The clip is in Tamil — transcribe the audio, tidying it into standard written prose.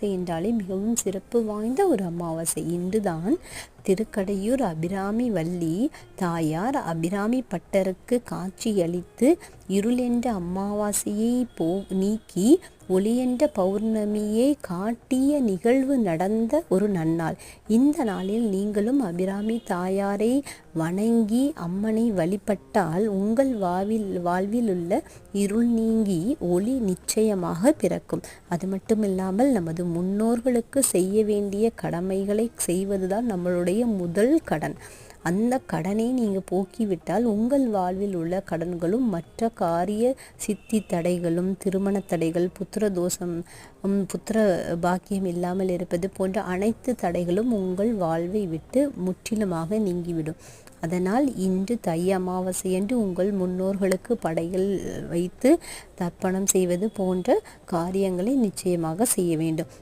அமாவாசை என்றாலே மிகவும் சிறப்பு வாய்ந்த ஒரு அமாவாசை. இன்றுதான் திருக்கடையூர் அபிராமி வள்ளி தாயார் அபிராமி பட்டருக்கு காட்சியளித்து இருள் என்ற அமாவாசையை நீக்கி ஒளி என்ற பௌர்ணமியை காட்டிய நிகழ்வு நடந்த ஒரு நன்னாள். இந்த நாளில் நீங்களும் அபிராமி தாயாரை வணங்கி அம்மனை வழிபட்டால் உங்கள் வாழ்வில் உள்ள இருள் நீங்கி ஒளி நிச்சயமாக பிறக்கும். அது மட்டுமில்லாமல் நமது முன்னோர்களுக்கு செய்ய வேண்டிய கடமைகளை செய்வதுதான் நம்மளுடைய முதல் கடன். அந்த கடனை நீங்கள் போக்கிவிட்டால் உங்கள் வாழ்வில் உள்ள கடன்களும் மற்ற காரிய சித்தி தடைகளும் திருமண தடைகள், புத்திர தோஷம், புத்திர பாக்கியம் இல்லாமல் இருப்பது போன்ற அனைத்து தடைகளும் உங்கள் வாழ்வை விட்டு முற்றிலுமாக நீங்கிவிடும். அதனால் இன்று தை அமாவாசை என்று உங்கள் முன்னோர்களுக்கு படைகள் வைத்து தர்ப்பணம் செய்வது போன்ற காரியங்களை நிச்சயமாக செய்ய வேண்டும்.